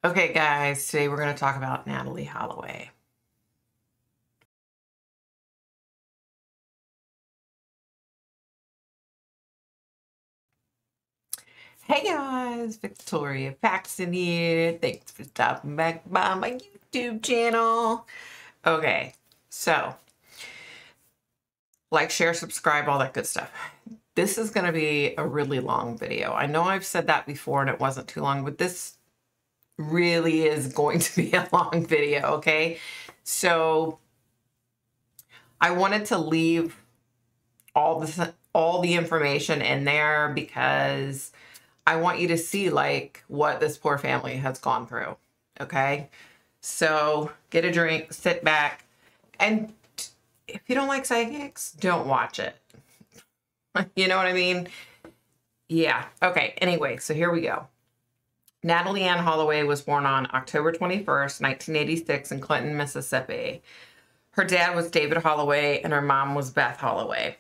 Okay, guys, today we're going to talk about Natalee Holloway. Hey guys, Victoria Paxton here. Thanks for stopping back by my YouTube channel. Okay, so like, share, subscribe, all that good stuff. This is going to be a really long video. I know I've said that before and it wasn't too long, but this really is going to be a long video, okay? So I wanted to leave all the information in there because I want you to see like what this poor family has gone through, okay? So get a drink, sit back, and if you don't like psychics, don't watch it. You know what I mean? Yeah. Okay. Anyway, so here we go. Natalee Ann Holloway was born on October 21st, 1986 in Clinton, Mississippi. Her dad was David Holloway and her mom was Beth Holloway.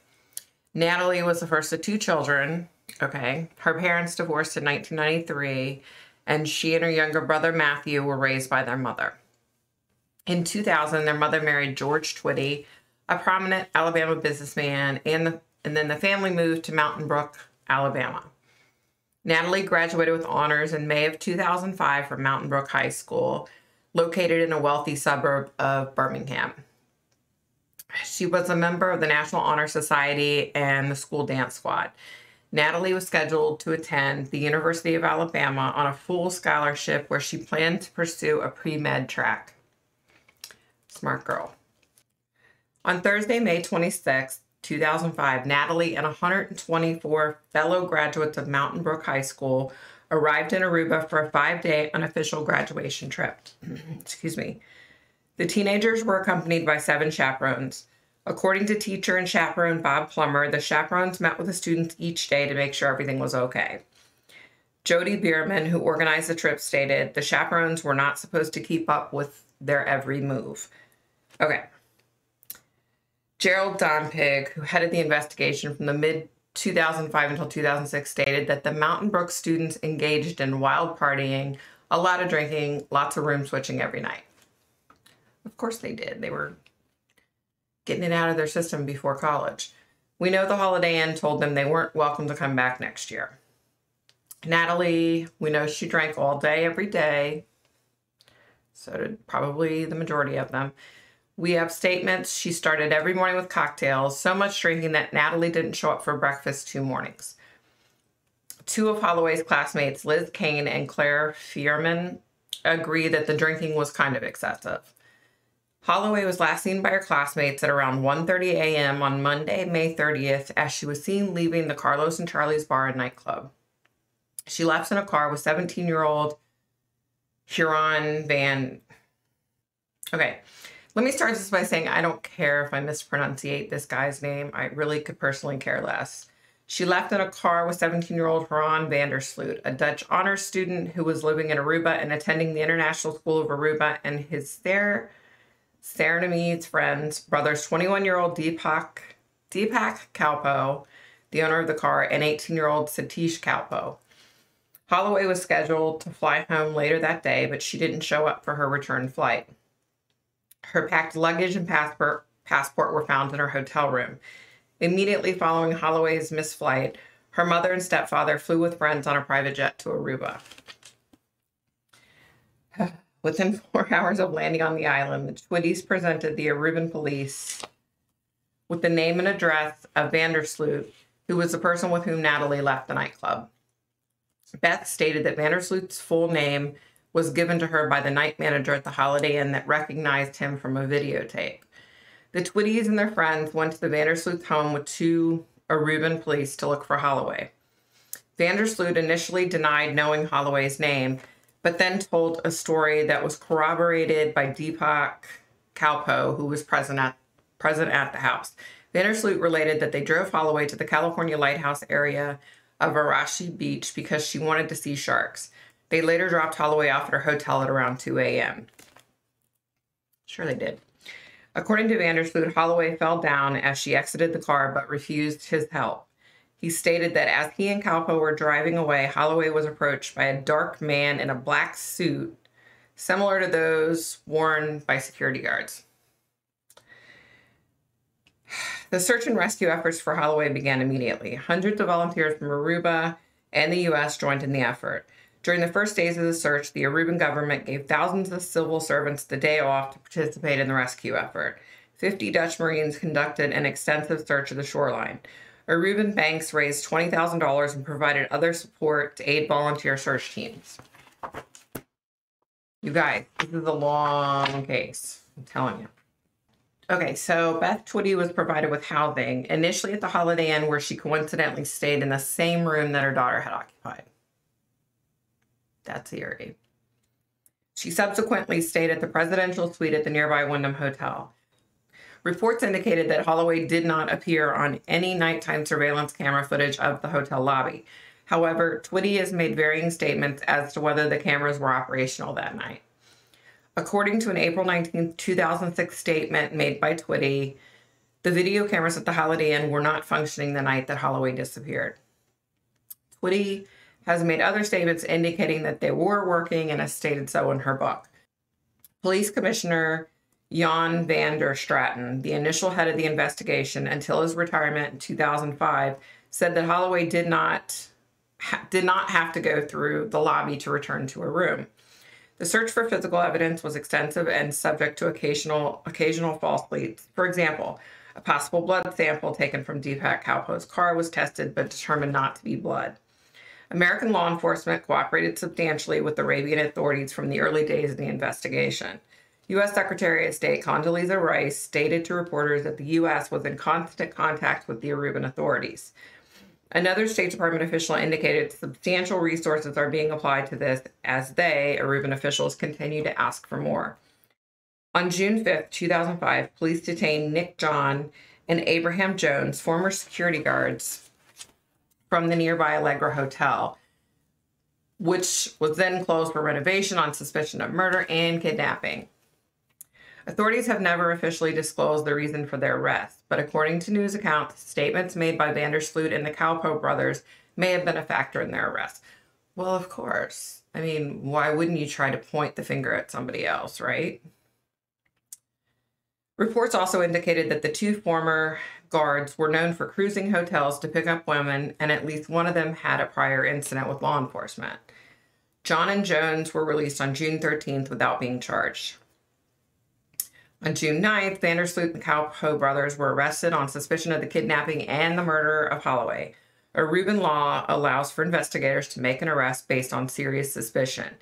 Natalee was the first of two children. Okay. Her parents divorced in 1993, and she and her younger brother Matthew were raised by their mother. In 2000, their mother married George Twitty, a prominent Alabama businessman, and then the family moved to Mountain Brook, Alabama. Natalee graduated with honors in May of 2005 from Mountain Brook High School, located in a wealthy suburb of Birmingham. She was a member of the National Honor Society and the school dance squad. Natalee was scheduled to attend the University of Alabama on a full scholarship where she planned to pursue a pre-med track. Smart girl. On Thursday, May 26th, 2005, Natalee and 124 fellow graduates of Mountain Brook High School arrived in Aruba for a 5-day unofficial graduation trip. Excuse me. The teenagers were accompanied by 7 chaperones. According to teacher and chaperone Bob Plummer, the chaperones met with the students each day to make sure everything was okay. Jody Bierman, who organized the trip, stated the chaperones were not supposed to keep up with their every move. Okay. Gerald Donpig, who headed the investigation from the mid-2005 until 2006, stated that the Mountain Brook students engaged in wild partying, a lot of drinking, lots of room switching every night. Of course they did. They were getting it out of their system before college. We know the Holiday Inn told them they weren't welcome to come back next year. Natalee, we know she drank all day, every day. So did probably the majority of them. We have statements she started every morning with cocktails, so much drinking that Natalee didn't show up for breakfast 2 mornings. 2 of Holloway's classmates, Liz Kane and Claire Fierman, agree that the drinking was kind of excessive. Holloway was last seen by her classmates at around 1:30 a.m. on Monday, May 30th, as she was seen leaving the Carlos and Charlie's bar and nightclub. She left in a car with 17-year-old Huron Van... Okay. Let me start this by saying I don't care if I mispronunciate this guy's name. I really could personally care less. She left in a car with 17-year-old Paulus Van Der Sloot, a Dutch honors student who was living in Aruba and attending the International School of Aruba, and his Surinamese friends, brothers 21-year-old Deepak Kalpo, the owner of the car, and 18-year-old Satish Kalpo. Holloway was scheduled to fly home later that day, but she didn't show up for her return flight. Her packed luggage and passport were found in her hotel room. Immediately following Holloway's missed flight, her mother and stepfather flew with friends on a private jet to Aruba. Within 4 hours of landing on the island, the Twitties presented the Aruban police with the name and address of Van Der Sloot, who was the person with whom Natalee left the nightclub. Beth stated that Van Der Sloot's full name was given to her by the night manager at the Holiday Inn that recognized him from a videotape. The Twitties and their friends went to the Van Der Sloot's home with 2 Aruban police to look for Holloway. Van Der Sloot initially denied knowing Holloway's name, but then told a story that was corroborated by Deepak Kalpo, who was present at the house. Van Der Sloot related that they drove Holloway to the California lighthouse area of Arashi Beach because she wanted to see sharks. They later dropped Holloway off at her hotel at around 2 a.m. Sure they did. According to Van Der Sloot, Holloway fell down as she exited the car but refused his help. He stated that as he and Kalpo were driving away, Holloway was approached by a dark man in a black suit similar to those worn by security guards. The search and rescue efforts for Holloway began immediately. Hundreds of volunteers from Aruba and the U.S. joined in the effort. During the first days of the search, the Aruban government gave thousands of civil servants the day off to participate in the rescue effort. 50 Dutch Marines conducted an extensive search of the shoreline. Aruban banks raised $20,000 and provided other support to aid volunteer search teams. You guys, this is a long case. I'm telling you. Okay, so Beth Twitty was provided with housing, initially at the Holiday Inn, where she coincidentally stayed in the same room that her daughter had occupied. That's eerie. She subsequently stayed at the presidential suite at the nearby Wyndham Hotel. Reports indicated that Holloway did not appear on any nighttime surveillance camera footage of the hotel lobby. However, Twitty has made varying statements as to whether the cameras were operational that night. According to an April 19, 2006 statement made by Twitty, the video cameras at the Holiday Inn were not functioning the night that Holloway disappeared. Twitty has made other statements indicating that they were working and has stated so in her book. Police Commissioner Jan van der Straten, the initial head of the investigation until his retirement in 2005, said that Holloway did not have to go through the lobby to return to her room. The search for physical evidence was extensive and subject to occasional false leads. For example, a possible blood sample taken from Deepak Kalpo's car was tested but determined not to be blood. American law enforcement cooperated substantially with the Arabian authorities from the early days of the investigation. U.S. Secretary of State Condoleezza Rice stated to reporters that the U.S. was in constant contact with the Aruban authorities. Another State Department official indicated substantial resources are being applied to this as they, Aruban officials, continue to ask for more. On June 5, 2005, police detained Nick John and Abraham Jones, former security guards from the nearby Allegra Hotel, which was then closed for renovation on suspicion of murder and kidnapping. Authorities have never officially disclosed the reason for their arrest, but according to news accounts, statements made by Van Der Sloot and the Kalpo brothers may have been a factor in their arrest. Well, of course. I mean, why wouldn't you try to point the finger at somebody else, right? Reports also indicated that the two former guards were known for cruising hotels to pick up women, and at least one of them had a prior incident with law enforcement. John and Jones were released on June 13th without being charged. On June 9th, Van Der Sloot and the Kalpo brothers were arrested on suspicion of the kidnapping and the murder of Holloway. Aruban law allows for investigators to make an arrest based on serious suspicion.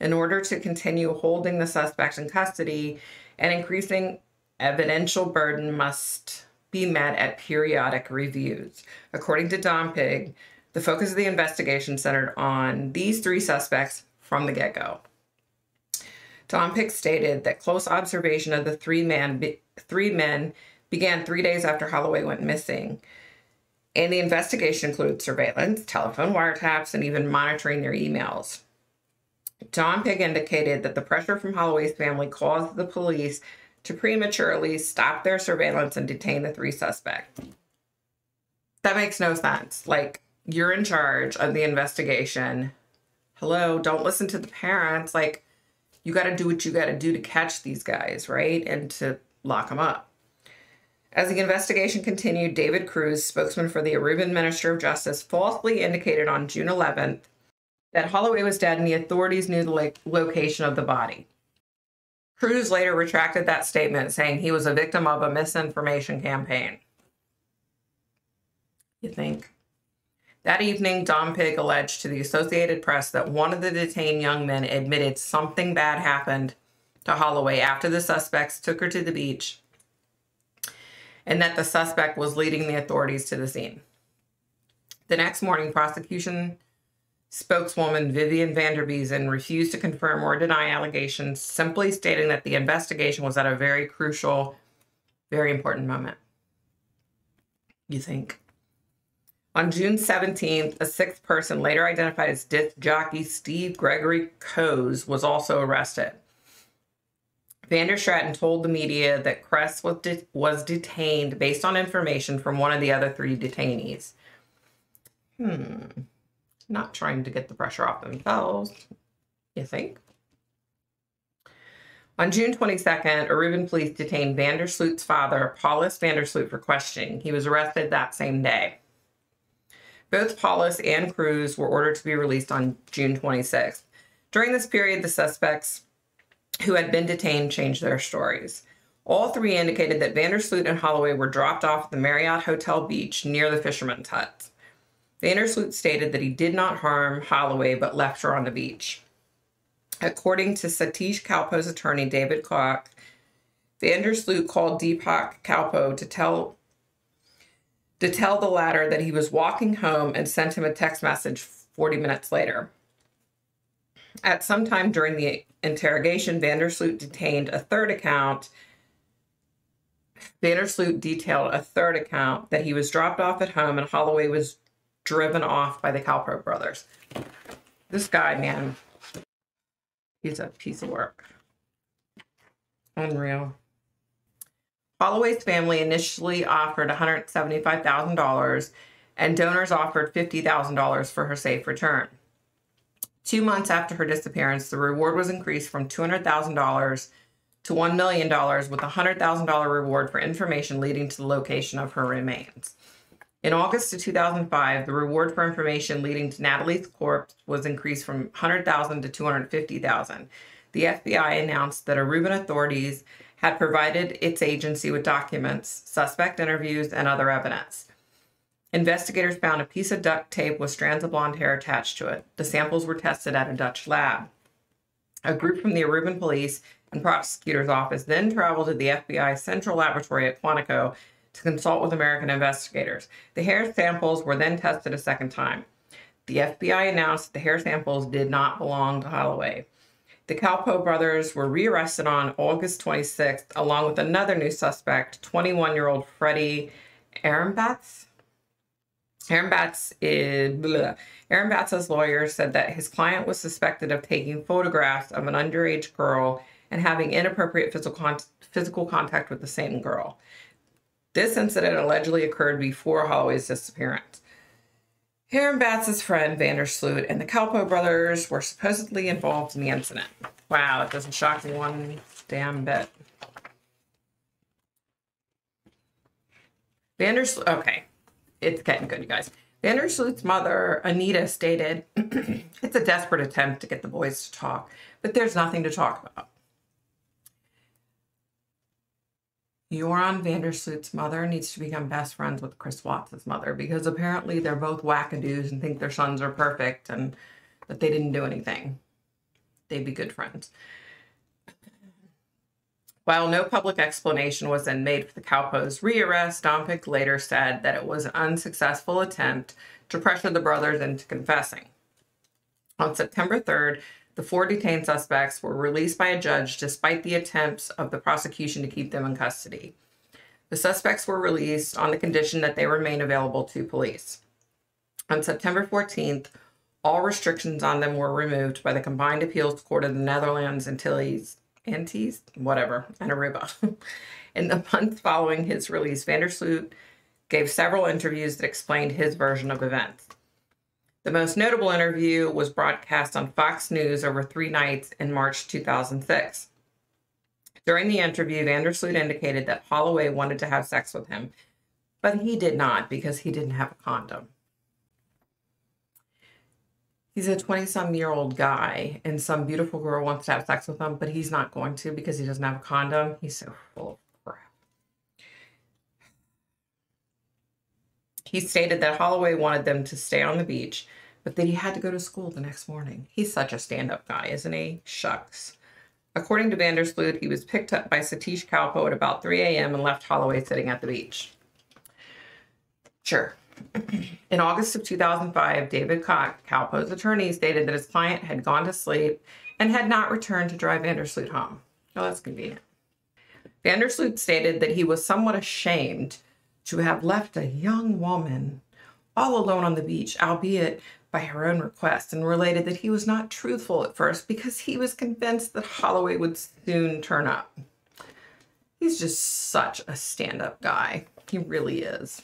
In order to continue holding the suspect in custody, an increasing evidential burden must be met at periodic reviews. According to Don Pigg, the focus of the investigation centered on these three suspects from the get-go. Don Pigg stated that close observation of the three men began 3 days after Holloway went missing, and the investigation included surveillance, telephone wiretaps, and even monitoring their emails. Don Pigg indicated that the pressure from Holloway's family caused the police to prematurely stop their surveillance and detain the three suspects. That makes no sense. Like, you're in charge of the investigation. Hello, don't listen to the parents. Like, you got to do what you got to do to catch these guys, right? And to lock them up. As the investigation continued, David Cruz, spokesman for the Aruban Minister of Justice, falsely indicated on June 11th that Holloway was dead and the authorities knew the location of the body. Cruz later retracted that statement, saying he was a victim of a misinformation campaign. You think? That evening, Don Pigg alleged to the Associated Press that one of the detained young men admitted something bad happened to Holloway after the suspects took her to the beach, and that the suspect was leading the authorities to the scene. The next morning, prosecution spokeswoman Vivian Vanderbeesen refused to confirm or deny allegations, simply stating that the investigation was at a very crucial, very important moment. You think? On June 17th, a sixth person, later identified as disc jockey Steve Gregory Coase, was also arrested. Van der Straten told the media that Kress was detained based on information from one of the other three detainees. Not trying to get the pressure off themselves, you think? On June 22nd, Aruban police detained Van Der Sloot's father, Paulus Van Der Sloot, for questioning. He was arrested that same day. Both Paulus and Cruz were ordered to be released on June 26th. During this period, the suspects who had been detained changed their stories. All three indicated that Van Der Sloot and Holloway were dropped off at the Marriott Hotel Beach near the fisherman's huts. Van Der Sloot stated that he did not harm Holloway but left her on the beach. According to Satish Kalpo's attorney, David Koch, Van Der Sloot called Deepak Kalpo to tell the latter that he was walking home and sent him a text message 40 minutes later. At some time during the interrogation, Van Der Sloot detailed a third account that he was dropped off at home and Holloway was driven off by the Kalpo brothers. This guy, man, he's a piece of work. Unreal. Holloway's family initially offered $175,000 and donors offered $50,000 for her safe return. 2 months after her disappearance, the reward was increased from $200,000 to $1 million with a $100,000 reward for information leading to the location of her remains. In August of 2005, the reward for information leading to Natalee's corpse was increased from $100,000 to $250,000. The FBI announced that Aruban authorities had provided its agency with documents, suspect interviews, and other evidence. Investigators found a piece of duct tape with strands of blonde hair attached to it. The samples were tested at a Dutch lab. A group from the Aruban police and prosecutor's office then traveled to the FBI Central Laboratory at Quantico to consult with American investigators. The hair samples were then tested a second time. The FBI announced that the hair samples did not belong to Holloway. The Kalpo brothers were rearrested on August 26th, along with another new suspect, 21-year-old Freddie Ehrenbatz. Ehrenbatz's lawyer said that his client was suspected of taking photographs of an underage girl and having inappropriate physical contact with the same girl. This incident allegedly occurred before Holloway's disappearance. Ehrenbatz's friend, Van Der Sloot, and the Kalpo brothers were supposedly involved in the incident. Wow, that doesn't shock me one damn bit. Van Der Sloot, okay, it's getting good, you guys. Van Der Sloot's mother, Anita, stated, "It's a desperate attempt to get the boys to talk, but there's nothing to talk about." Joran Van Der Sloot's mother needs to become best friends with Chris Watts' mother because apparently they're both wackadoos and think their sons are perfect and that they didn't do anything. They'd be good friends. While no public explanation was then made for the Kalpo's rearrest, Dompick later said that it was an unsuccessful attempt to pressure the brothers into confessing. On September 3rd, the 4 detained suspects were released by a judge despite the attempts of the prosecution to keep them in custody. The suspects were released on the condition that they remain available to police. On September 14th, all restrictions on them were removed by the Combined Appeals Court of the Netherlands, Antilles, and Aruba. In the month following his release, Van Der Sloot gave several interviews that explained his version of events. The most notable interview was broadcast on Fox News over 3 nights in March 2006. During the interview, Van Der Sloot indicated that Holloway wanted to have sex with him, but he did not because he didn't have a condom. He's a 20-some-year-old guy, and some beautiful girl wants to have sex with him, but he's not going to because he doesn't have a condom. He's so full of crap. He stated that Holloway wanted them to stay on the beach, but that he had to go to school the next morning. He's such a stand-up guy, isn't he? Shucks. According to Van Der Sloot, he was picked up by Satish Kalpo at about 3 a.m. and left Holloway sitting at the beach. Sure. In August of 2005, David Koch, Kalpo's attorney, stated that his client had gone to sleep and had not returned to drive Van Der Sloot home. Oh, that's convenient. Van Der Sloot stated that he was somewhat ashamed to have left a young woman all alone on the beach, albeit by her own request, and related that he was not truthful at first because he was convinced that Holloway would soon turn up. He's just such a stand-up guy. He really is.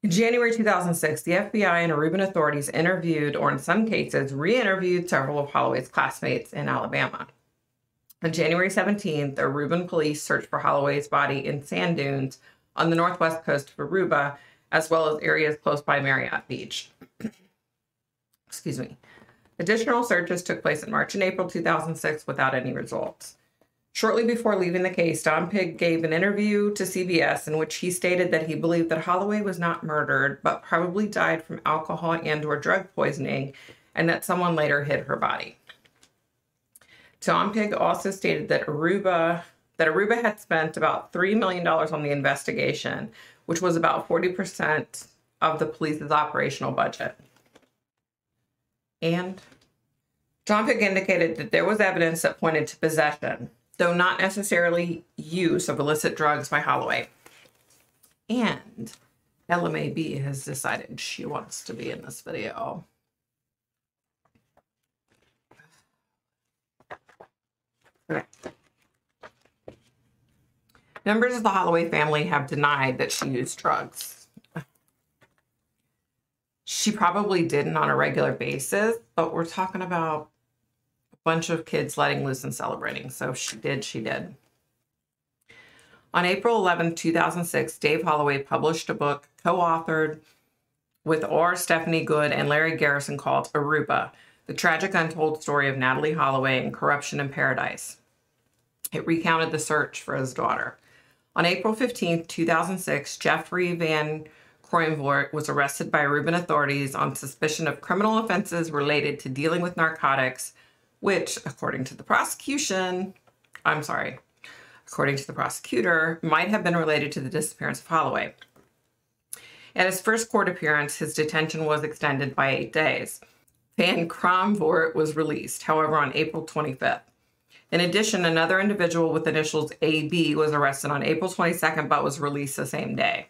In January 2006, the FBI and Aruban authorities interviewed, or in some cases, re-interviewed several of Holloway's classmates in Alabama. On January 17th, Aruban police searched for Holloway's body in sand dunes on the northwest coast of Aruba, as well as areas close by Marriott Beach. Excuse me. Additional searches took place in March and April 2006 without any results. Shortly before leaving the case, Don Pigg gave an interview to CBS in which he stated that he believed that Holloway was not murdered, but probably died from alcohol and/or drug poisoning, and that someone later hid her body. Don Pigg also stated that Aruba had spent about $3 million on the investigation, which was about 40% of the police's operational budget. And Don Pigg indicated that there was evidence that pointed to possession, though not necessarily use of illicit drugs by Holloway. And LMAB has decided she wants to be in this video. Okay. Members of the Holloway family have denied that she used drugs. She probably didn't on a regular basis, but we're talking about a bunch of kids letting loose and celebrating. So she did. On April 11, 2006, Dave Holloway published a book co-authored with R. Stephanie Good and Larry Garrison called Aruba, The Tragic Untold Story of Natalee Holloway and Corruption in Paradise. It recounted the search for his daughter. On April 15, 2006, Jeffrey Van Kroijnvoort was arrested by Aruban authorities on suspicion of criminal offenses related to dealing with narcotics, which, according to the prosecutor, might have been related to the disappearance of Holloway. At his first court appearance, his detention was extended by 8 days. Van Kroijnvoort was released, however, on April 25th. In addition, another individual with initials AB was arrested on April 22nd, but was released the same day.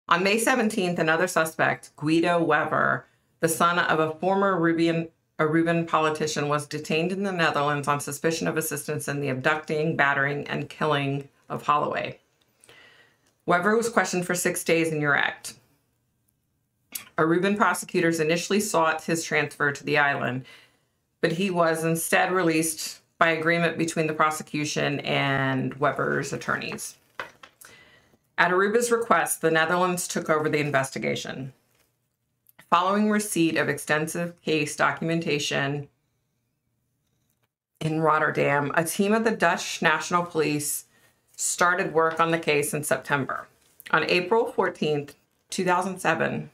On May 17th, another suspect, Guido Wever, the son of a former Aruban politician, was detained in the Netherlands on suspicion of assistance in the abducting, battering, and killing of Holloway. Wever was questioned for 6 days in Utrecht. Aruban prosecutors initially sought his transfer to the island, but he was instead released by agreement between the prosecution and Weber's attorneys. At Aruba's request, the Netherlands took over the investigation. Following receipt of extensive case documentation in Rotterdam, a team of the Dutch National Police started work on the case in September. On April 14th, 2007,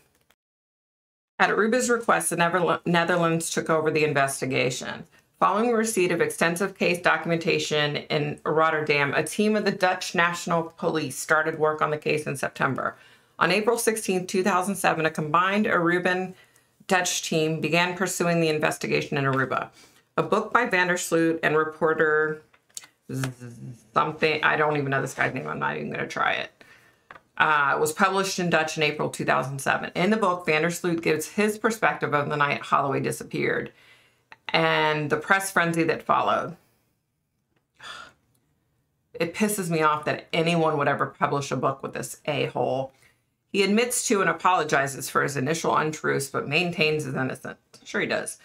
at Aruba's request, the Netherlands took over the investigation. Following receipt of extensive case documentation in Rotterdam, a team of the Dutch National Police started work on the case in September. On April 16, 2007, a combined Aruban-Dutch team began pursuing the investigation in Aruba. A book by Van Der Sloot and reporter something, I don't even know this guy's name, I'm not even going to try it, was published in Dutch in April 2007. In the book, Van Der Sloot gives his perspective of the night Holloway disappeared and the press frenzy that followed. It pisses me off that anyone would ever publish a book with this a-hole. He admits to and apologizes for his initial untruths, but maintains his innocence. Sure he does.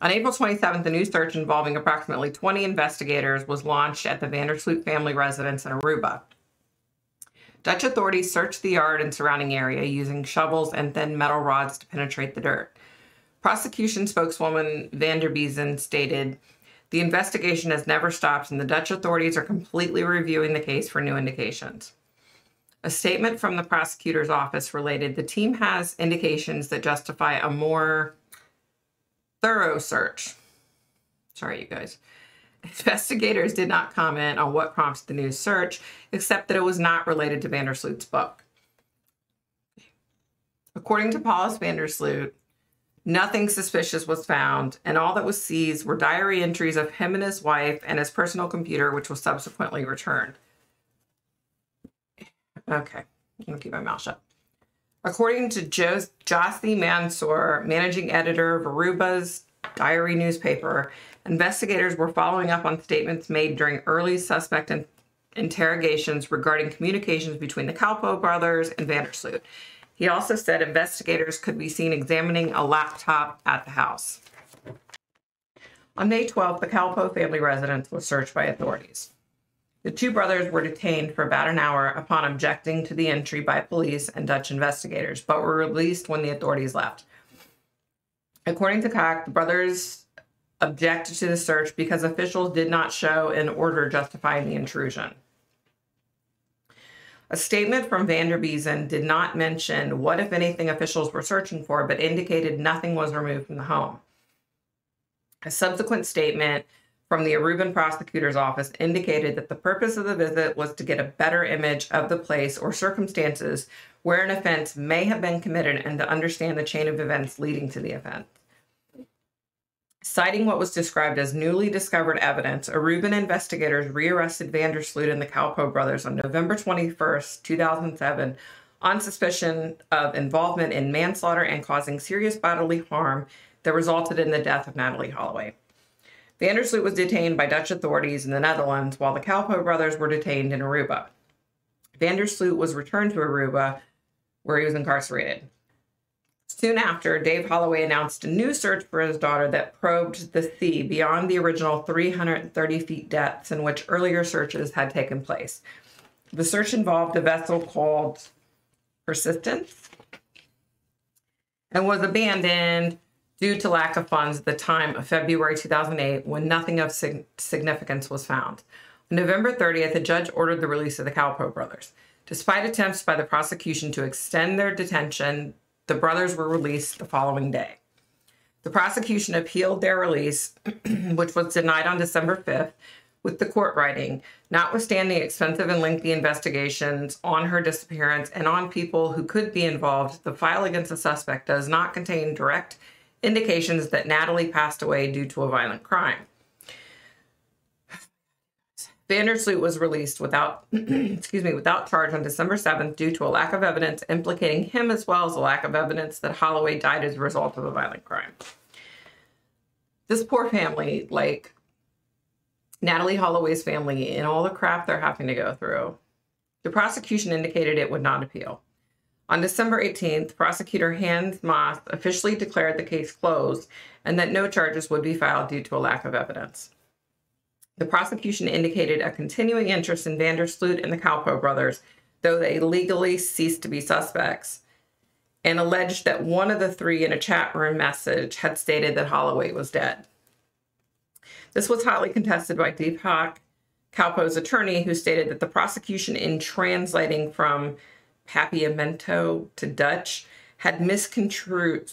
On April 27th, a new search involving approximately 20 investigators was launched at the Van Der Sloot family residence in Aruba. Dutch authorities searched the yard and surrounding area using shovels and thin metal rods to penetrate the dirt. Prosecution spokeswoman Van der Biezen stated, "The investigation has never stopped and the Dutch authorities are completely reviewing the case for new indications." A statement from the prosecutor's office related, "The team has indications that justify a more thorough search." Sorry, you guys. Investigators did not comment on what prompted the new search, except that it was not related to Van Der Sloot's book. According to Paulus Van Der Sloot, nothing suspicious was found, and all that was seized were diary entries of him and his wife and his personal computer, which was subsequently returned. Okay, I'm going to keep my mouth shut. According to Jossi Mansour, managing editor of Aruba's diary newspaper, investigators were following up on statements made during early suspect interrogations regarding communications between the Kalpo brothers and Van Der Sloot. He also said investigators could be seen examining a laptop at the house. On May 12th, the Calpo family residence was searched by authorities. The two brothers were detained for about an hour upon objecting to the entry by police and Dutch investigators, but were released when the authorities left. According to Cox, the brothers objected to the search because officials did not show an order justifying the intrusion. A statement from Van Der Biezen did not mention what, if anything, officials were searching for, but indicated nothing was removed from the home. A subsequent statement from the Aruban prosecutor's office indicated that the purpose of the visit was to get a better image of the place or circumstances where an offense may have been committed and to understand the chain of events leading to the offense. Citing what was described as newly discovered evidence, Aruban investigators rearrested Van Der Sloot and the Calpo brothers on November 21st, 2007, on suspicion of involvement in manslaughter and causing serious bodily harm that resulted in the death of Natalee Holloway. Van Der Sloot was detained by Dutch authorities in the Netherlands, while the Calpo brothers were detained in Aruba. Van Der Sloot was returned to Aruba, where he was incarcerated. Soon after, Dave Holloway announced a new search for his daughter that probed the sea beyond the original 330 feet depths in which earlier searches had taken place. The search involved a vessel called Persistence and was abandoned due to lack of funds at the time of February 2008, when nothing of significance was found. On November 30th, a judge ordered the release of the Calpo brothers. Despite attempts by the prosecution to extend their detention, the brothers were released the following day. The prosecution appealed their release, which was denied on December 5th, with the court writing, notwithstanding expensive and lengthy investigations on her disappearance and on people who could be involved, the file against the suspect does not contain direct indications that Natalee passed away due to a violent crime. Van Der Sloot was released without charge on December 7th due to a lack of evidence implicating him, as well as a lack of evidence that Holloway died as a result of a violent crime. This poor family, like Natalee Holloway's family, and all the crap they're having to go through. The prosecution indicated it would not appeal. On December 18th, prosecutor Hans Moss officially declared the case closed and that no charges would be filed due to a lack of evidence. The prosecution indicated a continuing interest in Van Der Sloot and the Calpo brothers, though they legally ceased to be suspects, and alleged that one of the three in a chat room message had stated that Holloway was dead. This was hotly contested by Deepak Calpo's attorney, who stated that the prosecution, in translating from Papiamento to Dutch, had misconstrued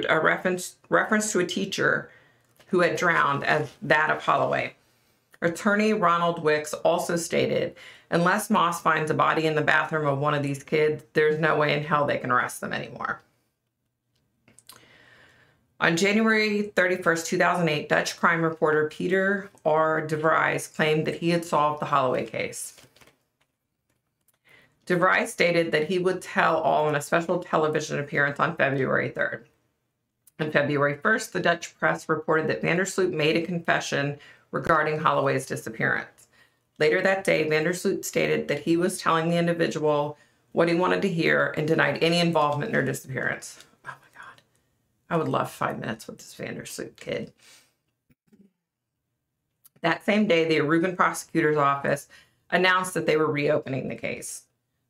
a reference to a teacher who had drowned as that of Holloway. Attorney Ronald Wicks also stated, unless Moss finds a body in the bathroom of one of these kids, there's no way in hell they can arrest them anymore. On January 31st, 2008, Dutch crime reporter Peter R. de Vries claimed that he had solved the Holloway case. De Vries stated that he would tell all in a special television appearance on February 3rd. On February 1st, the Dutch press reported that Van Der Sloot made a confession regarding Holloway's disappearance. Later that day, Van Der Sloot stated that he was telling the individual what he wanted to hear and denied any involvement in her disappearance. Oh my God. I would love 5 minutes with this Van Der Sloot kid. That same day, the Aruban prosecutor's office announced that they were reopening the case.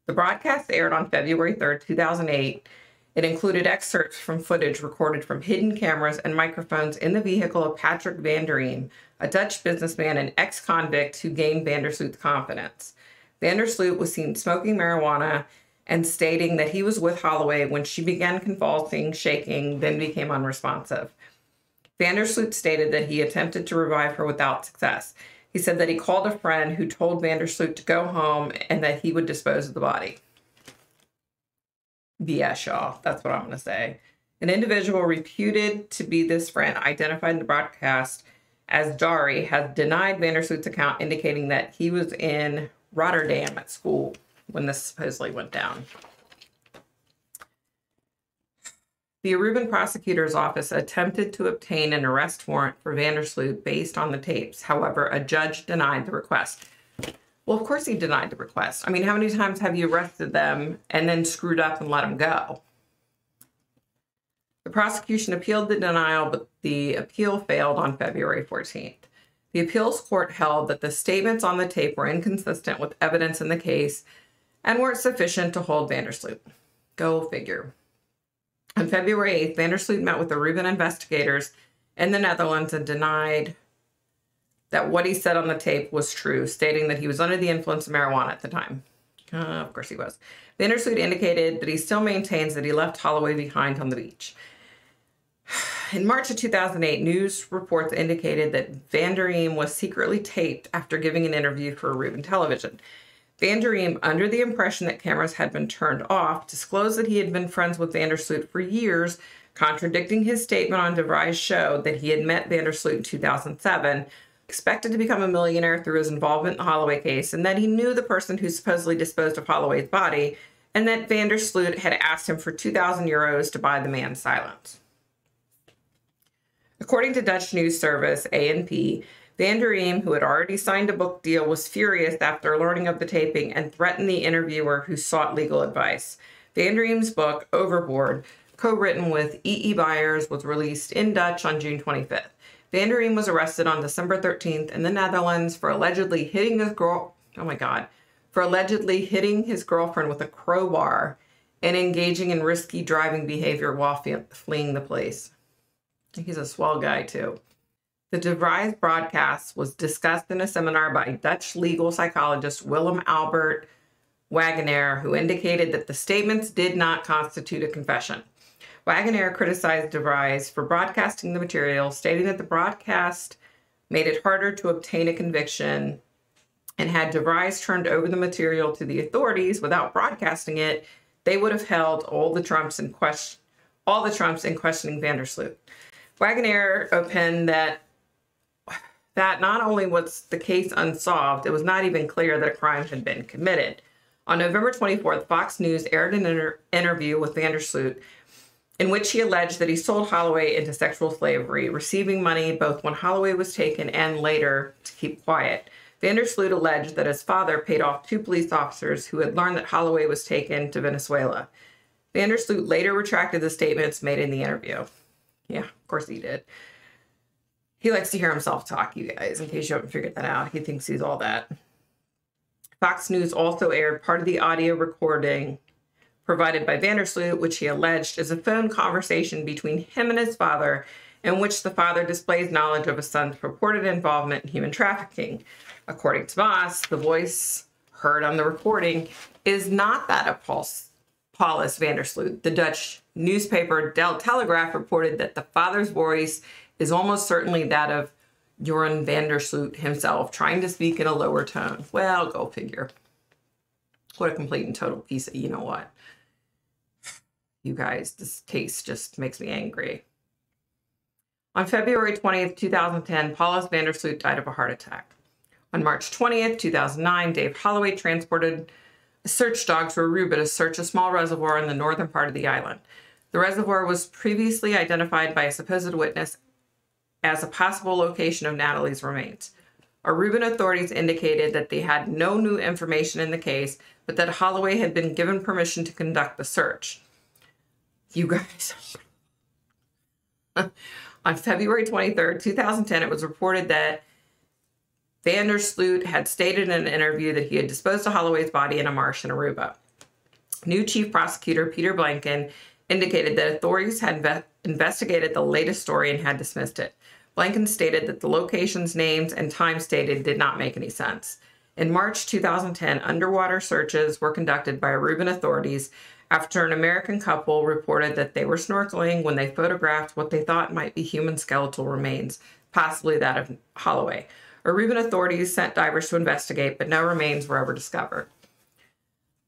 The broadcast aired on February 3rd, 2008. It included excerpts from footage recorded from hidden cameras and microphones in the vehicle of Patrick Van Der Eem, a Dutch businessman and ex-convict who gained Van Der Sloot's confidence. Van Der Sloot was seen smoking marijuana and stating that he was with Holloway when she began convulsing, shaking, then became unresponsive. Van Der Sloot stated that he attempted to revive her without success. He said that he called a friend who told Van Der Sloot to go home and that he would dispose of the body. BS, y'all. That's what I'm going to say. An individual reputed to be this friend, identified in the broadcast as Dari, has denied Van Der Sloot's account, indicating that he was in Rotterdam at school when this supposedly went down. The Aruban prosecutor's office attempted to obtain an arrest warrant for Van Der Sloot based on the tapes. However, a judge denied the request. Well, of course he denied the request. I mean, how many times have you arrested them and then screwed up and let them go? The prosecution appealed the denial, but the appeal failed on February 14th. The appeals court held that the statements on the tape were inconsistent with evidence in the case and weren't sufficient to hold Van Der Sloot. Go figure. On February 8th, Van Der Sloot met with the Reuben investigators in the Netherlands and denied that what he said on the tape was true, stating that he was under the influence of marijuana at the time. Of course he was. Van Der Sloot indicated that he still maintains that he left Holloway behind on the beach. In March of 2008, news reports indicated that Van Der Eem was secretly taped after giving an interview for Reuben Television. Van Der Eem, under the impression that cameras had been turned off, disclosed that he had been friends with Van Der Sloot for years, contradicting his statement on DeVry's show that he had met Van Der Sloot in 2007, expected to become a millionaire through his involvement in the Holloway case, and that he knew the person who supposedly disposed of Holloway's body, and that Van Der Sloot had asked him for 2,000 euros to buy the man's silence. According to Dutch news service ANP, Van Der Eem, who had already signed a book deal, was furious after learning of the taping and threatened the interviewer who sought legal advice. Van Der Eem's book, Overboard, co-written with E.E. Byers, was released in Dutch on June 25th. Van Der Eem was arrested on December 13th in the Netherlands for allegedly hitting his girlfriend with a crowbar and engaging in risky driving behavior while fleeing the place. He's a swell guy, too. The DeVry's broadcast was discussed in a seminar by Dutch legal psychologist Willem Albert Wagenaar, who indicated that the statements did not constitute a confession. Wagenaar criticized DeVry's for broadcasting the material, stating that the broadcast made it harder to obtain a conviction, and had DeVry's turned over the material to the authorities without broadcasting it, they would have held all the trumps in questioning Van Der Sloot. Wagenaar opined that not only was the case unsolved, it was not even clear that a crime had been committed. On November 24th, Fox News aired an interview with Van Der Sloot in which he alleged that he sold Holloway into sexual slavery, receiving money both when Holloway was taken and later to keep quiet. Van Der Sloot alleged that his father paid off 2 police officers who had learned that Holloway was taken to Venezuela. Van Der Sloot later retracted the statements made in the interview. Yeah, of course he did. He likes to hear himself talk, you guys, in case you haven't figured that out. He thinks he's all that. Fox News also aired part of the audio recording provided by Van Der Sloot, which he alleged is a phone conversation between him and his father, in which the father displays knowledge of his son's purported involvement in human trafficking. According to Voss, the voice heard on the recording is not that of Paulus Van Der Sloot. The Dutch newspaper Der Telegraaf reported that the father's voice is almost certainly that of Joran Van Der Sloot himself, trying to speak in a lower tone. Well, go figure. What a complete and total piece of you-know-what. You guys, this case just makes me angry. On February 20th, 2010, Paulus Van Der Sloot died of a heart attack. On March 20th, 2009, Dave Holloway transported a search dog to Aruba to search a small reservoir in the northern part of the island. The reservoir was previously identified by a supposed witness as a possible location of Natalee's remains. Aruban authorities indicated that they had no new information in the case, but that Holloway had been given permission to conduct the search. You guys. On February 23rd, 2010, it was reported that Van Der Sloot had stated in an interview that he had disposed of Holloway's body in a marsh in Aruba. New Chief Prosecutor Peter Blanken indicated that authorities had investigated the latest story and had dismissed it. Blanken stated that the locations, names, and time stated did not make any sense. In March 2010, underwater searches were conducted by Aruban authorities after an American couple reported that they were snorkeling when they photographed what they thought might be human skeletal remains, possibly that of Holloway. Aruban authorities sent divers to investigate, but no remains were ever discovered.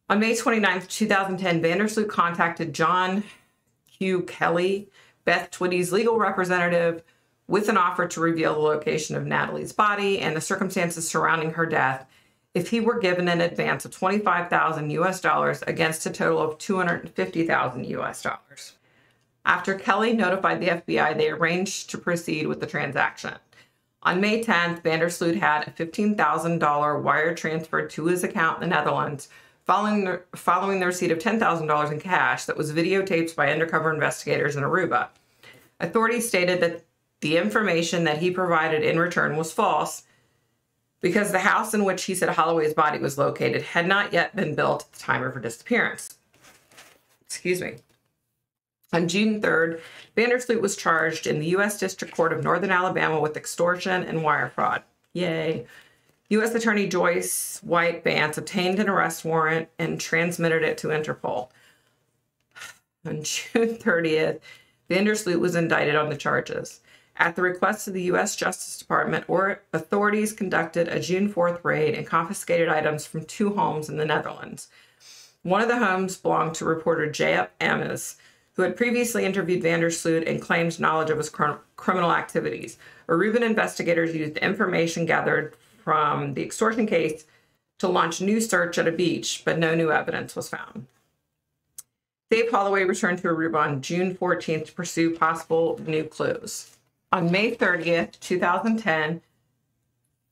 On May 29, 2010, Van Der Sloot contacted John Q. Kelly, Beth Twitty's legal representative, with an offer to reveal the location of Natalee's body and the circumstances surrounding her death if he were given an advance of $25,000 against a total of $250,000. After Kelly notified the FBI, they arranged to proceed with the transaction. On May 10th, Van Der Sloot had a $15,000 wire transferred to his account in the Netherlands following the receipt of $10,000 in cash that was videotaped by undercover investigators in Aruba. Authorities stated that the information that he provided in return was false because the house in which he said Holloway's body was located had not yet been built at the time of her disappearance. Excuse me. On June 3rd, Van Der Sloot was charged in the U.S. District Court of Northern Alabama with extortion and wire fraud. Yay. U.S. Attorney Joyce White Vance obtained an arrest warrant and transmitted it to Interpol. On June 30th, Van Der Sloot was indicted on the charges. At the request of the U.S. Justice Department, authorities conducted a June 4th raid and confiscated items from 2 homes in the Netherlands. One of the homes belonged to reporter J.F. Ames, who had previously interviewed Van Der Sloot and claimed knowledge of his criminal activities. Aruban investigators used information gathered from the extortion case to launch a new search at a beach, but no new evidence was found. Dave Holloway returned to Aruba on June 14th to pursue possible new clues. On May 30th, 2010,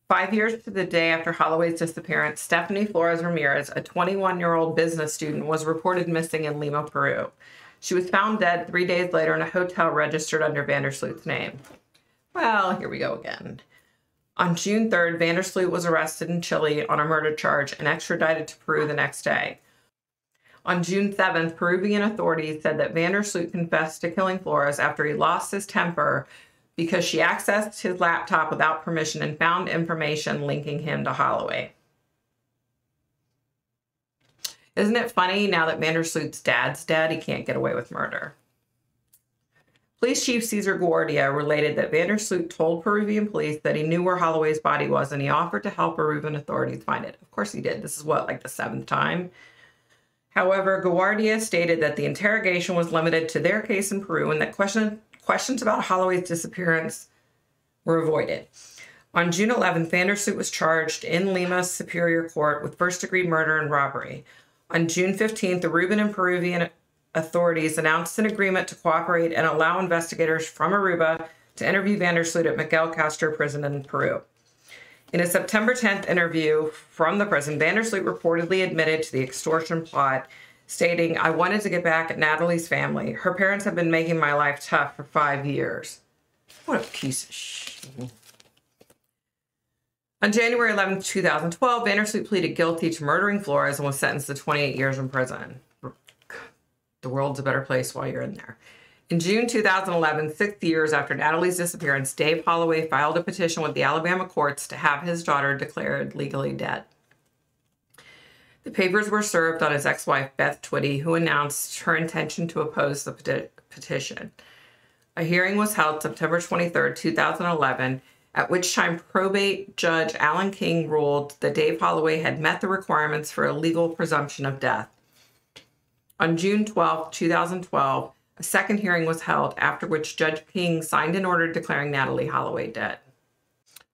5 years to the day after Holloway's disappearance, Stephanie Flores Ramirez, a 21-year-old business student, was reported missing in Lima, Peru. She was found dead 3 days later in a hotel registered under Van Der Sloot's name. Well, here we go again. On June 3rd, Van Der Sloot was arrested in Chile on a murder charge and extradited to Peru the next day. On June 7th, Peruvian authorities said that Van Der Sloot confessed to killing Flores after he lost his temper because she accessed his laptop without permission and found information linking him to Holloway. Isn't it funny now that Van Der Sloot's dad's dead, he can't get away with murder? Police Chief Cesar Guardia related that Van Der Sloot told Peruvian police that he knew where Holloway's body was and he offered to help Peruvian authorities find it. Of course he did. This is what, like the 7th time? However, Guardia stated that the interrogation was limited to their case in Peru and that questions about Holloway's disappearance were avoided. On June 11th, Van Der Sloot was charged in Lima's Superior Court with first-degree murder and robbery. On June 15th, the Aruban and Peruvian authorities announced an agreement to cooperate and allow investigators from Aruba to interview Van Der Sloot at Miguel Castro Prison in Peru. In a September 10th interview from the prison, Van Der Sloot reportedly admitted to the extortion plot, stating, "I wanted to get back at Natalee's family. Her parents have been making my life tough for 5 years." What a piece of shit. On January 11, 2012, Van Der Sloot pleaded guilty to murdering Flores and was sentenced to 28 years in prison. The world's a better place while you're in there. In June 2011, 6 years after Natalee's disappearance, Dave Holloway filed a petition with the Alabama courts to have his daughter declared legally dead. The papers were served on his ex-wife, Beth Twitty, who announced her intention to oppose the petition. A hearing was held September 23, 2011, at which time probate judge Alan King ruled that Dave Holloway had met the requirements for a legal presumption of death. On June 12, 2012, a second hearing was held, after which Judge King signed an order declaring Natalee Holloway dead.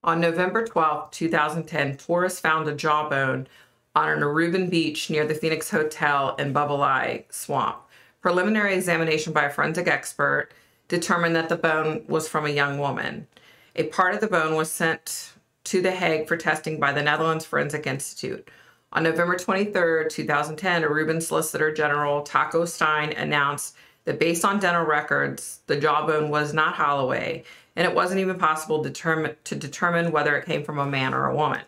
On November 12, 2010, tourists found a jawbone on an Aruban beach near the Phoenix Hotel in Bubble Swamp. Preliminary examination by a forensic expert determined that the bone was from a young woman. A part of the bone was sent to The Hague for testing by the Netherlands Forensic Institute. On November 23, 2010, Aruban Solicitor General Taco Stein announced that based on dental records, the jawbone was not Holloway, and it wasn't even possible to determine whether it came from a man or a woman.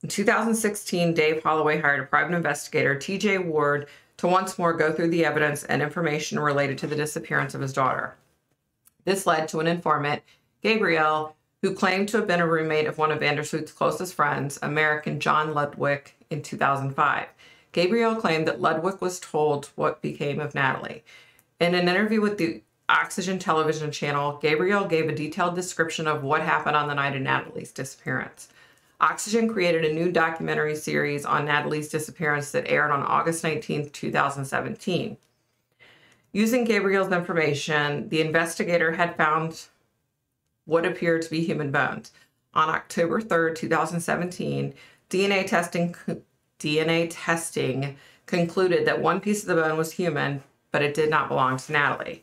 In 2016, Dave Holloway hired a private investigator, T.J. Ward, to once more go through the evidence and information related to the disappearance of his daughter. This led to an informant, Gabriel, who claimed to have been a roommate of one of Van Der Sloot's closest friends, American John Ludwig, in 2005. Gabriel claimed that Ludwig was told what became of Natalee. In an interview with the Oxygen television channel, Gabriel gave a detailed description of what happened on the night of Natalee's disappearance. Oxygen created a new documentary series on Natalee's disappearance that aired on August 19, 2017. Using Gabriel's information, the investigator had found what appeared to be human bones. On October 3, 2017, DNA testing concluded that one piece of the bone was human, but it did not belong to Natalee.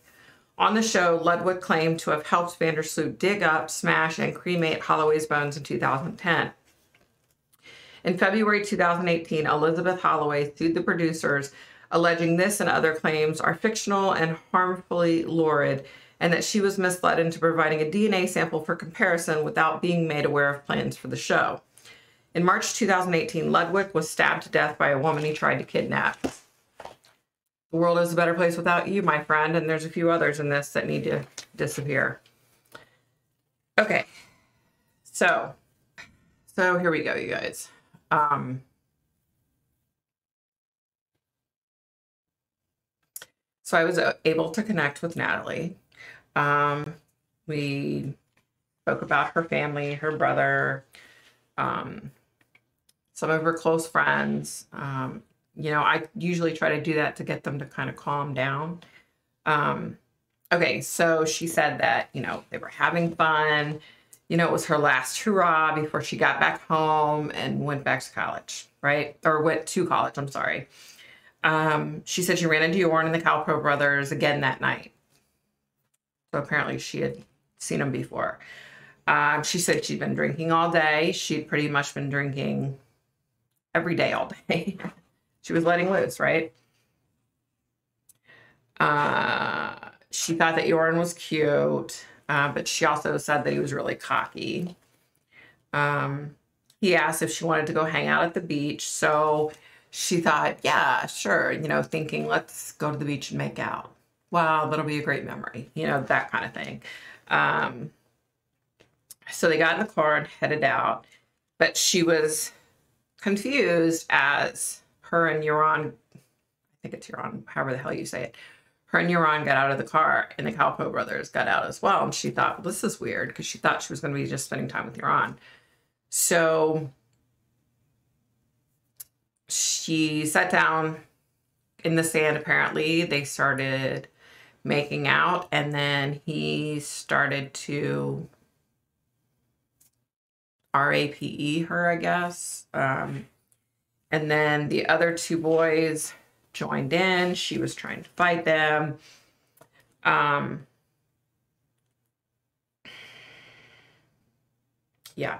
On the show, Ludwig claimed to have helped Van Der Sloot dig up, smash, and cremate Holloway's bones in 2010. In February 2018, Elizabeth Holloway sued the producers, alleging this and other claims are fictional and harmfully lurid, and that she was misled into providing a DNA sample for comparison without being made aware of plans for the show. In March 2018, Ludwig was stabbed to death by a woman he tried to kidnap. The world is a better place without you, my friend, and there's a few others in this that need to disappear. Okay, so here we go, you guys. So I was able to connect with Natalee. We spoke about her family, her brother, some of her close friends. You know, I usually try to do that to get them to kind of calm down. Okay, so she said that, you know, they were having fun. You know, it was her last hurrah before she got back home and went back to college, right? Or went to college, I'm sorry. She said she ran into Jorn and the Calpro brothers again that night. So apparently she had seen them before. She said she'd been drinking all day. She'd pretty much been drinking every day, all day. She was letting loose, right? She thought that Jorn was cute, but she also said that he was really cocky. He asked if she wanted to go hang out at the beach. So she thought, yeah, sure. You know, thinking, let's go to the beach and make out. Wow, that'll be a great memory. You know, that kind of thing. So they got in the car and headed out. But she was confused as her and Jorn, I think it's Jorn, however the hell you say it. Her and Jorn got out of the car and the Calpo brothers got out as well. And she thought, well, this is weird, because she thought she was going to be just spending time with Jorn. So she sat down in the sand, apparently. They started making out, and then he started to rape her, I guess. And then the other two boys joined in. She was trying to fight them. Yeah.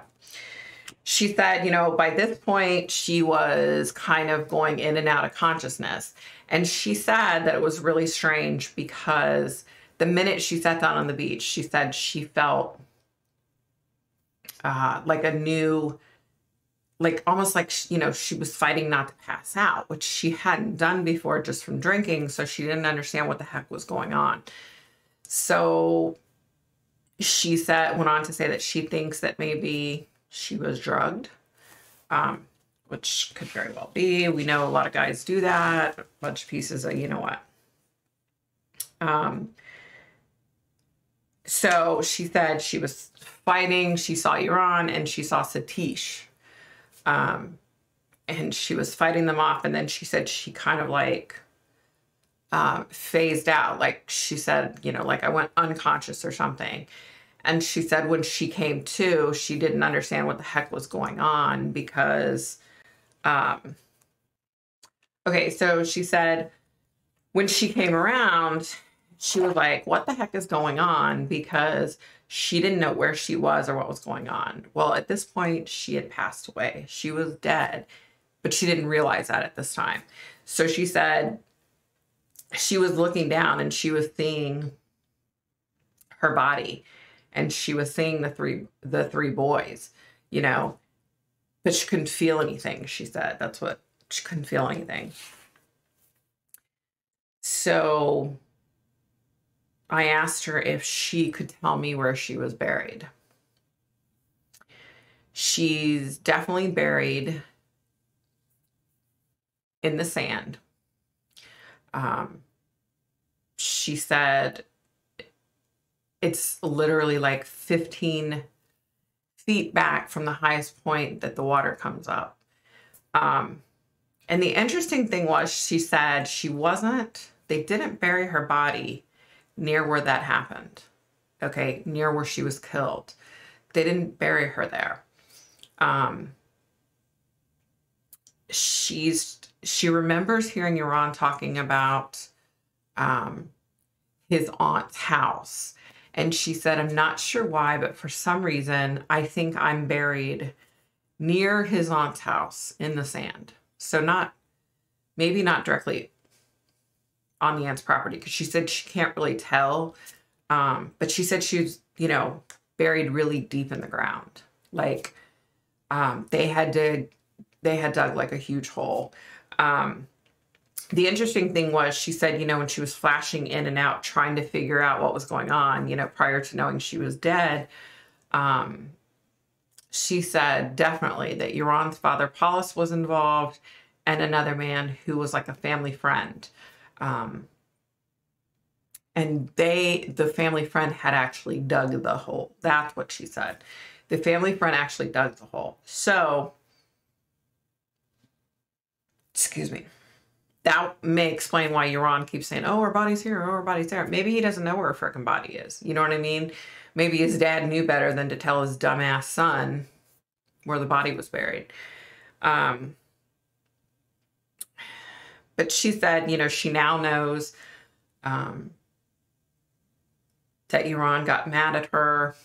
She said, you know, by this point, she was kind of going in and out of consciousness. And she said that it was really strange because the minute she sat down on the beach, she said she felt like a new, like almost like, you know, she was fighting not to pass out, which she hadn't done before just from drinking. So she didn't understand what the heck was going on. So she went on to say that she thinks that maybe she was drugged, which could very well be. We know a lot of guys do that. A bunch of pieces of, you know what. So she said she was fighting. She saw Jorn and she saw Satish. And she was fighting them off. And then she said she kind of like phased out. Like she said, you know, like I went unconscious or something. And she said when she came to, she didn't understand what the heck was going on because, okay, so she said when she came around, she was like, what the heck is going on? Because she didn't know where she was or what was going on. Well, at this point, she had passed away. She was dead, but she didn't realize that at this time. So she said she was looking down and she was seeing her body. And she was seeing the three boys, you know, but she couldn't feel anything. She said that's what she couldn't feel anything. So I asked her if she could tell me where she was buried. She's definitely buried in the sand. She said it's literally like 15 feet back from the highest point that the water comes up. And the interesting thing was, she said they didn't bury her body near where that happened. Okay, near where she was killed. They didn't bury her there. She remembers hearing Jorn talking about his aunt's house. And she said, I'm not sure why, but for some reason, I think I'm buried near his aunt's house in the sand. So maybe not directly on the aunt's property, because she said she can't really tell. But she said she was, buried really deep in the ground. Like, they had dug like a huge hole. The interesting thing was, she said, when she was flashing in and out, trying to figure out what was going on, prior to knowing she was dead, she said definitely that Euron's father, Paulus, was involved, and another man who was like a family friend. And the family friend had actually dug the hole. That's what she said. The family friend actually dug the hole. So, excuse me. That may explain why Euron keeps saying, oh, her body's here, oh, her body's there. Maybe he doesn't know where her frickin' body is. You know what I mean? Maybe his dad knew better than to tell his dumbass son where the body was buried. But she said, she now knows that Euron got mad at her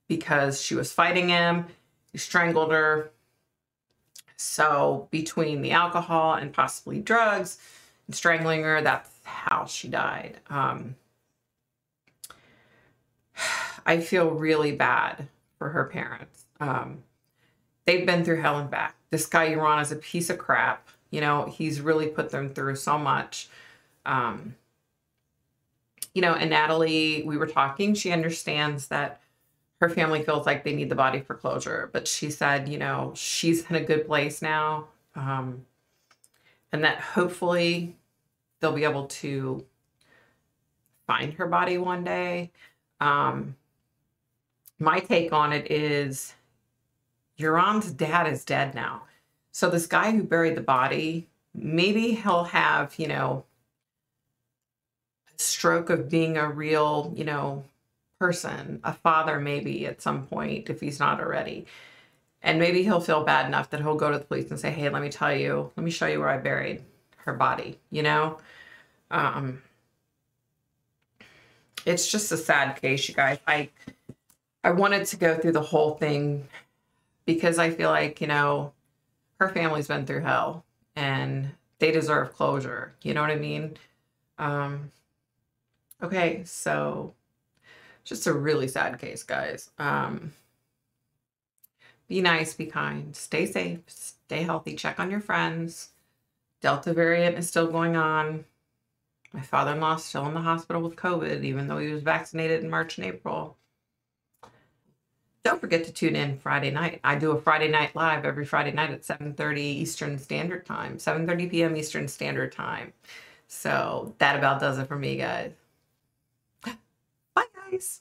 because she was fighting him. He strangled her. So between the alcohol and possibly drugs and strangling her, that's how she died. I feel really bad for her parents. They've been through hell and back. This guy Euron is a piece of crap. He's really put them through so much. And Natalee, we were talking, she understands that her family feels like they need the body for closure, but she said, she's in a good place now. And that hopefully they'll be able to find her body one day. My take on it is Euron's dad is dead now. So this guy who buried the body, maybe he'll have, a stroke of being a real, person, a father maybe at some point, if he's not already. And maybe he'll feel bad enough that he'll go to the police and say, hey, let me show you where I buried her body, It's just a sad case, you guys. I wanted to go through the whole thing because I feel like, her family's been through hell and they deserve closure. You know what I mean? Okay, so just a really sad case, guys. Be nice, be kind, stay safe, stay healthy, check on your friends. Delta variant is still going on. My father-in-law's still in the hospital with COVID, even though he was vaccinated in March and April. Don't forget to tune in Friday night. I do a Friday night live every Friday night at 7:30 Eastern Standard Time, 7:30 p.m. Eastern Standard Time. So that about does it for me, guys. Bye, guys.